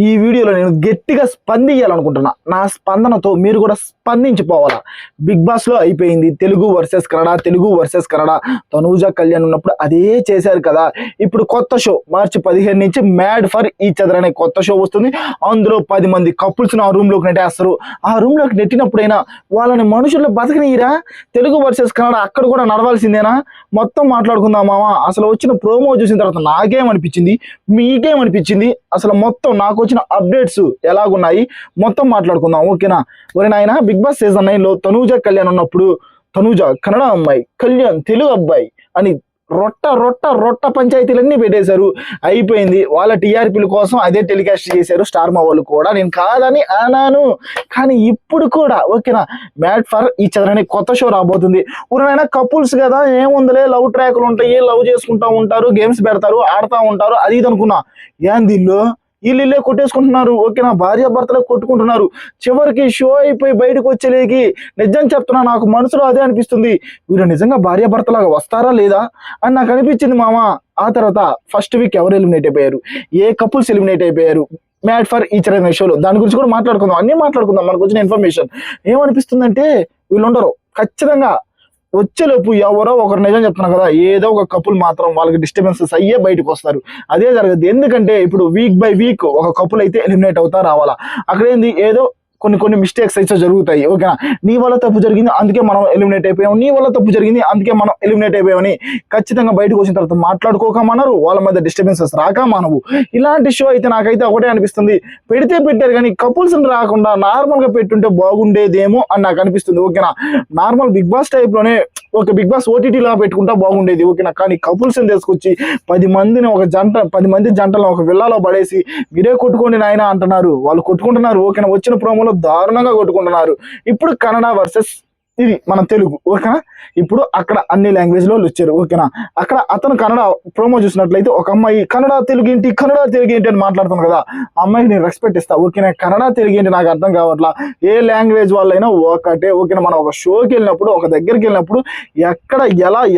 ఈ వీడియోలో నేను గట్టిగా స్పందించాలనుకుంటున్నా. నా స్పందనతో మీరు కూడా స్పందించిపోవాలా. బిగ్ బాస్లో అయిపోయింది తెలుగు వర్సెస్ కన్నడ, తెలుగు వర్సెస్ కన్నడ. తనూజ కళ్యాణ్ ఉన్నప్పుడు అదే చేశారు కదా. ఇప్పుడు కొత్త షో మార్చి 15 నుంచి మ్యాడ్ ఫర్ ఈచ్ అదర్ అనే కొత్త షో వస్తుంది. అందులో 10 మంది కపుల్స్ని ఆ రూమ్లోకి నెట్టేస్తారు. ఆ రూమ్లోకి నెట్టినప్పుడైనా వాళ్ళని మనుషుల్లో బతకనీయరా? తెలుగు వర్సెస్ కన్నడ అక్కడ కూడా నడవాల్సిందేనా? మొత్తం మాట్లాడుకుందాం మామ. అసలు వచ్చిన ప్రోమో చూసిన తర్వాత నాకేమనిపించింది, మీకేమనిపించింది, అసలు మొత్తం నాకు వచ్చిన అప్డేట్స్ ఎలాగున్నాయి మొత్తం మాట్లాడుకుందాం. ఓకేనా? ఒరే నాయన, బిగ్ బాస్ సీజన్ 9లో తనూజ కళ్యాణ్ ఉన్నప్పుడు తనూజ కన్నడ అమ్మాయి, కళ్యాణ్ తెలుగు అబ్బాయి అని రొట్ట రొట్ట రొట్ట పంచాయతీలన్నీ పెట్టేశారు. అయిపోయింది. వాళ్ళ టీఆర్పీల కోసం అదే టెలికాస్ట్ చేశారు స్టార్ మా వాళ్ళు కూడా. నేను కాదని అన్నాను, కానీ ఇప్పుడు కూడా ఓకేనా, మ్యాడ్ ఫర్ ఈచ్ అదర్ అనే కొత్త షో రాబోతుంది. ఊరైనా కపుల్స్ కదా, ఏముందలే, లవ్ ట్రాక్లు ఉంటాయి, లవ్ చేసుకుంటా ఉంటారు, గేమ్స్ పెడతారు, ఆడుతూ ఉంటారు, అది ఇది అనుకున్నా. ఏందిల్లు వీళ్ళే కొట్టేసుకుంటున్నారు. ఓకేనా, భార్యాభర్తలే కొట్టుకుంటున్నారు. చివరికి షో అయిపోయి బయటకు వచ్చేలేకి నిజం చెప్తున్నా, నాకు మనసులో అదే అనిపిస్తుంది. వీళ్ళు నిజంగా భార్యాభర్తలాగా వస్తారా లేదా అని నాకు అనిపించింది మామ. ఆ తర్వాత ఫస్ట్ వీక్ ఎవరు ఎలిమినేట్ అయిపోయారు, ఏ కపుల్స్ ఎలిమినేట్ అయిపోయారు మ్యాడ్ ఫర్ ఈచ్ అదర్ అనే షోలో, దాని గురించి కూడా మాట్లాడుకుందాం. అన్నీ మాట్లాడుకుందాం. మనకు వచ్చిన ఇన్ఫర్మేషన్ ఏమనిపిస్తుందంటే, వీళ్ళు ఉండరు ఖచ్చితంగా. వచ్చేలోపు ఎవరో ఒకరు, నిజం చెప్తున్నా కదా, ఏదో ఒక కపుల్ మాత్రం వాళ్ళకి డిస్టర్బెన్సెస్ అయ్యే బయటకు వస్తారు. అదే జరగదు. ఎందుకంటే ఇప్పుడు వీక్ బై వీక్ ఒక కపుల్ అయితే ఎలిమినేట్ అవుతా రావాలా. అక్కడేంది, ఏదో కొన్ని మిస్టేక్స్ అయితే జరుగుతాయి. ఓకేనా, నీ వల్ల తప్పు జరిగింది అందుకే మనం ఎలిమినేట్ అయిపోయాం, నీ వల్ల తప్పు జరిగింది అందుకే మనం ఎలిమినేట్ అయిపోయామని ఖచ్చితంగా బయటకు వచ్చిన తర్వాత మాట్లాడుకోకమనరు, వాళ్ళ మధ్య డిస్టర్బెన్సెస్ రాక మనవు. ఇలాంటి షో అయితే నాకైతే ఒకటే అనిపిస్తుంది, పెడితే పెట్టారు కానీ కపుల్స్ రాకుండా నార్మల్గా పెట్టుంటే బాగుండేదేమో అని నాకు అనిపిస్తుంది. ఓకేనా, నార్మల్ బిగ్ బాస్ టైప్లోనే ఒక బిగ్ బాస్ ఓటీటీలా పెట్టుకుంటా బాగుండేది. ఓకేనా, కానీ కపుల్స్ తీసుకొచ్చి 10 మందిని ఒక జంట, 10 మంది జంటలను ఒక విల్లాలో పడేసి మీరే కొట్టుకోండి నాయన అంటున్నారు. వాళ్ళు కొట్టుకుంటున్నారు. ఓకేనా, వచ్చిన ప్రోమోలో దారుణంగా కొట్టుకుంటున్నారు. ఇప్పుడు కన్నడ వర్సెస్ ఇది మన తెలుగు. ఓకేనా, ఇప్పుడు అక్కడ అన్ని లాంగ్వేజ్ లో వచ్చారు. ఓకేనా, అక్కడ అతను కన్నడ ప్రోమో చూసినట్లయితే ఒక అమ్మాయి కన్నడ తెలుగు ఏంటి, కన్నడ తెలుగు ఏంటి అని మాట్లాడుతాను కదా, ఆ అమ్మాయికి నేను రెస్పెక్ట్ ఇస్తా. ఓకేనా, కన్నడ తెలుగు ఏంటి నాకు అర్థం కావట్లా. ఏ లాంగ్వేజ్ వాళ్ళైనా ఒకటే. ఓకేనా, మనం ఒక షోకి వెళ్ళినప్పుడు, ఒక దగ్గరికి వెళ్ళినప్పుడు ఎక్కడ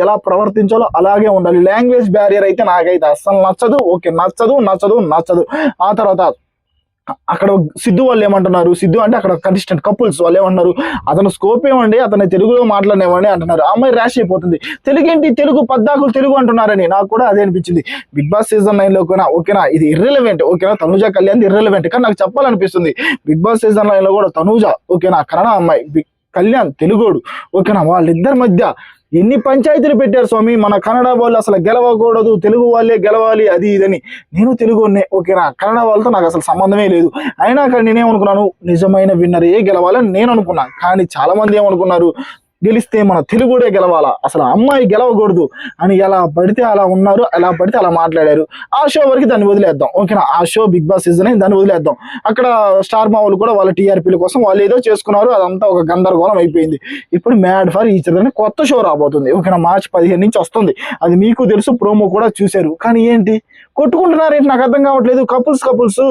ఎలా ప్రవర్తించాలో అలాగే ఉండాలి. లాంగ్వేజ్ బ్యారియర్ అయితే నాకైతే అస్సలు నచ్చదు. ఓకే, నచ్చదు. ఆ తర్వాత అక్కడ సిద్ధు వాళ్ళు ఏమంటున్నారు, సిద్ధు అంటే అక్కడ కంటెస్టెంట్ కపుల్స్ వాళ్ళు ఏమంటున్నారు, అతను స్కోప్ ఏమండి, అతను తెలుగులో మాట్లాడేవాడి అంటున్నారు. ఆ అమ్మాయి ర్యాష్ అయిపోతుంది. తెలుగేంటి, తెలుగు పద్దాకులు తెలుగు అంటున్నారని. నాకు కూడా అదే అనిపించింది. బిగ్ బాస్ సీజన్ 9లో కూడా ఓకేనా, ఇది ఇర్రెలవెంట్. ఓకేనా, తనూజ కళ్యాణ్ ఇర్రెలవెంట్, కానీ నాకు చెప్పాలనిపిస్తుంది బిగ్ బాస్ సీజన్ 9లో కూడా తనూజ ఓకేనా కన్నడ అమ్మాయి, కళ్యాణ్ తెలుగోడు. ఓకేనా, వాళ్ళిద్దరి మధ్య ఎన్ని పంచాయతీలు పెట్టారు స్వామి. మన కన్నడ వాళ్ళు అసలు గెలవకూడదు, తెలుగు వాళ్ళే గెలవాలి, అది ఇదని. నేను తెలుగునే. ఓకేనా, కన్నడ వాళ్ళతో నాకు అసలు సంబంధమే లేదు. అయినా కానీ నేనేమనుకున్నాను, నిజమైన విన్నరే గెలవాలని నేను అనుకున్నా. కానీ చాలా మంది ఏమనుకున్నారు, గెలిస్తే మన తెలుగుడే గెలవాలా, అసలు అమ్మాయి గెలవకూడదు అని ఎలా పడితే అలా ఉన్నారు, ఎలా పడితే అలా మాట్లాడారు. ఆ షో వరకు దాన్ని వదిలేద్దాం. ఓకేనా, ఆ షో బిగ్ బాస్ సీజన్ దాన్ని వదిలేద్దాం. అక్కడ స్టార్ మా వాళ్ళు కూడా వాళ్ళ టీఆర్పీల కోసం వాళ్ళు ఏదో చేసుకున్నారు, అదంతా ఒక గందరగోళం అయిపోయింది. ఇప్పుడు మ్యాడ్ ఫర్ ఈచ్ అదర్ అని కొత్త షో రాబోతుంది. ఓకేనా, మార్చి 15 నుంచి వస్తుంది. అది మీకు తెలుసు, ప్రోమో కూడా చూశారు. కానీ ఏంటి కొట్టుకుంటున్నారు ఏంటి నాకు అర్థం కావట్లేదు. కపుల్స్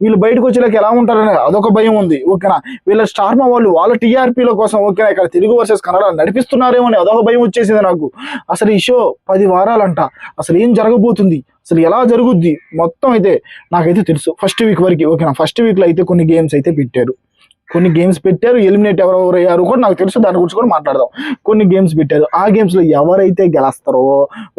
వీళ్ళు బయటకు వచ్చేలాకి ఎలా ఉంటారని అదొక భయం ఉంది. ఓకేనా, వీళ్ళ స్టార్ మా వాళ్ళు వాళ్ళ టీఆర్పీల కోసం ఓకేనా ఇక్కడ తెలుగు వర్సెస్ కన్నడ నడిపిస్తున్నారేమో అని అదొక భయం వచ్చేసింది నాకు. అసలు ఈ షో 10 వారాలంట. అసలు ఏం జరగబోతుంది, అసలు ఎలా జరుగుద్ది మొత్తం అయితే నాకైతే తెలుసు. ఫస్ట్ వీక్ వరకు ఓకేనా, ఫస్ట్ వీక్లో అయితే కొన్ని గేమ్స్ అయితే పెట్టారు. ఎలిమినేట్ ఎవరెవరు అయ్యారు కూడా నాకు తెలుసు, దాని గురించి కూడా మాట్లాడదాం. కొన్ని గేమ్స్ పెట్టారు. ఆ గేమ్స్లో ఎవరైతే గెలుస్తారో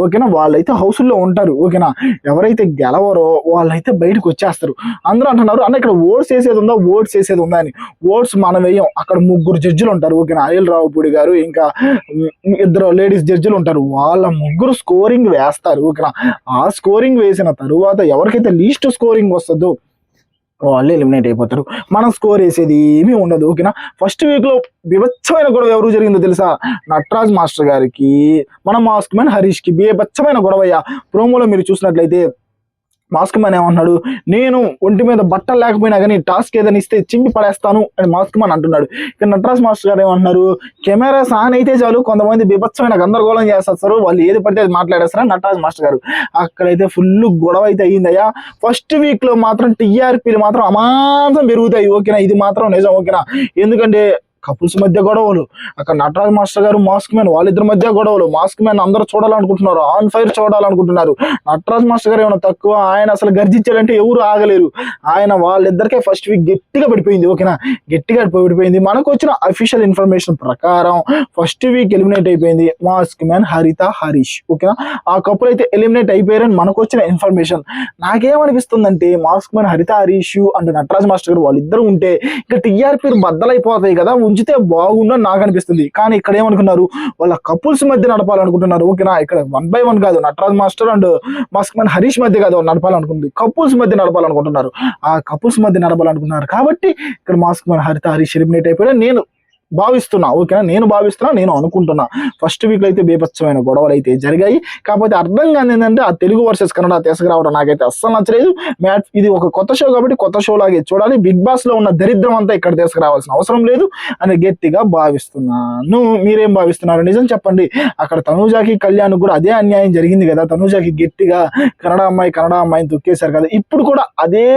ఓకేనా వాళ్ళైతే హౌస్లో ఉంటారు. ఓకేనా, ఎవరైతే గెలవరో వాళ్ళైతే బయటకు వచ్చేస్తారు. అందరూ అంటున్నారు అన్న ఇక్కడ ఓట్స్ వేసేది ఉందా అని. ఓట్స్ మనం వేయం. అక్కడ 3 జడ్జిలు ఉంటారు. ఓకేనా, అనిల్ రావుపూడి గారు ఇంకా 2 లేడీస్ జడ్జిలు ఉంటారు. వాళ్ళ 3 స్కోరింగ్ వేస్తారు. ఓకేనా, ఆ స్కోరింగ్ వేసిన తరువాత ఎవరికైతే లీస్ట్ స్కోరింగ్ వస్తుందో వాళ్ళు ఎలిమినేట్ అయిపోతారు. మనం స్కోర్ వేసేది ఏమీ ఉండదు. ఓకేనా, ఫస్ట్ వీక్లో బీభత్సమైన గొడవ ఎవరు జరిగిందో తెలుసా, నటరాజ్ మాస్టర్ గారికి మన మాస్క్ మ్యాన్ హరీష్కి బీభత్సమైన గొడవయ్యా. ప్రోమోలో మీరు చూసినట్లయితే మాస్క్ మ్యాన్ ఏమన్నాడు, నేను ఒంటి మీద బట్టలు లేకపోయినా కానీ టాస్క్ ఏదైనా ఇస్తే చింపి పడేస్తాను అని మాస్క్ మ్యాన్ అంటున్నాడు. ఇక నటరాజ్ మాస్టర్ గారు ఏమంటున్నారు, కెమెరాస్ ఆన్ అయితే చాలు కొంతమంది బీభత్సమైన గందరగోళం చేస్తారు, వాళ్ళు ఏది పడితే అది మాట్లాడేస్తారని నటరాజ్ మాస్టర్ గారు. అక్కడైతే ఫుల్ గొడవ అయితే అయ్యిందయ్యా. ఫస్ట్ వీక్లో మాత్రం టీఆర్పీలు మాత్రం అమాంతం పెరుగుతాయి. ఓకేనా, ఇది మాత్రం నిజం. ఓకేనా, ఎందుకంటే కపుల్స్ మధ్య గొడవలు, అక్కడ నటరాజ్ మాస్టర్ గారు మాస్క్ మ్యాన్ వాళ్ళిద్దరి మధ్య గొడవలు. మాస్క్ మ్యాన్ అందరూ చూడాలనుకుంటున్నారు, ఆన్ ఫైర్ చూడాలనుకుంటున్నారు. నటరాజ్ మాస్టర్ గారు ఏమైనా తక్కువ, ఆయన అసలు గర్జించాడంటే ఎవరు ఆగలేరు. ఆయన వాళ్ళిద్దరికే ఫస్ట్ వీక్ గట్టిగా పడిపోయింది. ఓకేనా, గట్టిగా పడిపోయింది. మనకు వచ్చిన అఫీషియల్ ఇన్ఫర్మేషన్ ప్రకారం ఫస్ట్ వీక్ ఎలిమినేట్ అయిపోయింది మాస్క్ మ్యాన్, హరిత, హరీష్. ఓకేనా, ఆ కపుల్ అయితే ఎలిమినేట్ అయిపోయారని మనకు వచ్చిన ఇన్ఫర్మేషన్. నాకేమనిపిస్తుందంటే మాస్క్ మ్యాన్, హరిత, హరీష్ అండ్ నటరాజ్ మాస్టర్ గారు వాళ్ళిద్దరు ఉంటే ఇక టీఆర్పీ బద్దలైపోతాయి కదా, ఉంచితే బాగుందని నాకు అనిపిస్తుంది. కానీ ఇక్కడ ఏమనుకున్నారు, వాళ్ళ కపుల్స్ మధ్య నడపాలనుకుంటున్నారు. ఓకేనా, ఇక్కడ 1 by 1 కాదు, Nataraj master and mask man Harish మధ్య కాదు నడపాలనుకుంది, కపుల్స్ మధ్య నడపాలనుకుంటున్నారు. ఆ కపుల్స్ మధ్య నడపాలనుకుంటున్నారు కాబట్టి ఇక్కడ మాస్క్ మ్యాన్, హరిత, హరీష్ ఎలిమినేట్ అయిపోయారు నేను భావిస్తున్నా. ఓకేనా, నేను అనుకుంటున్నా. ఫస్ట్ వీక్ లో అయితే బీభత్సమైన గొడవలు అయితే జరిగాయి. కాకపోతే అర్థం కాని ఏంటంటే ఆ తెలుగు వర్సెస్ కన్నడ తీసుకురావడం నాకైతే అస్సలు నచ్చలేదు. ఇది ఒక కొత్త షో కాబట్టి కొత్త షో లాగే చూడాలి. బిగ్ బాస్ లో ఉన్న దరిద్రం అంతా ఇక్కడ తీసుకురావాల్సిన అవసరం లేదు అని గట్టిగా భావిస్తున్నాను. మీరేం భావిస్తున్నారు నిజం చెప్పండి. అక్కడ తనూజాకి, కళ్యాణ్ కూడా అదే అన్యాయం జరిగింది కదా. తనూజాకి గట్టిగా కన్నడ అమ్మాయిని తొక్కేశారు కదా. ఇప్పుడు కూడా అదే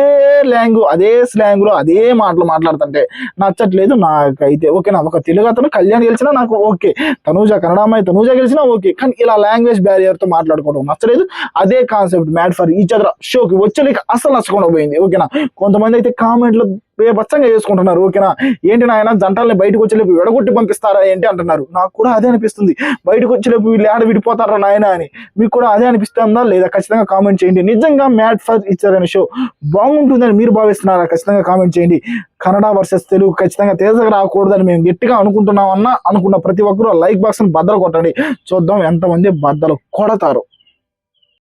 స్లాంగ్ లో అదే మాటలు మాట్లాడుతుంటే నచ్చట్లేదు నాకైతే. ఓకేనా, ఒక తెలుగు అతను కళ్యాణ్ గెలిచినా నాకు ఓకే, తనూజ కన్నడ అమ్మాయి తనూజ గెలిచినా ఓకే, కానీ ఇలా లాంగ్వేజ్ బ్యారియర్ తో మాట్లాడుకోవడం నచ్చలేదు. అదే concept mad for each other షోకి వచ్చేలేక అసలు నచ్చకుండా పోయింది. ఓకేనా, కొంతమంది అయితే కామెంట్లు బేబచ్చంగా చేసుకుంటున్నారు. ఓకేనా, ఏంటి నాయన జంటల్ని బయటకు వచ్చేలేపు విడగొట్టి పంపిస్తారా ఏంటి అంటున్నారు. నాకు కూడా అదే అనిపిస్తుంది, బయటకు వచ్చేలేపు వీళ్ళు ఏడ విడిపోతారా నాయన అని. మీకు కూడా అదే అనిపిస్తుందా లేదా ఖచ్చితంగా కామెంట్ చేయండి. నిజంగా మ్యాడ్ ఫర్ ఈచ్ అదర్ అనే షో బాగుంటుందని మీరు భావిస్తున్నారా ఖచ్చితంగా కామెంట్ చేయండి. కన్నడ వర్సెస్ తెలుగు ఖచ్చితంగా తేజకు రాకూడదని మేము గట్టిగా అనుకుంటున్నామన్నా అనుకున్న ప్రతి ఒక్కరూ లైక్ బాక్స్ ని బద్దలు కొట్టండి. చూద్దాం ఎంతమంది బద్దలు కొడతారు.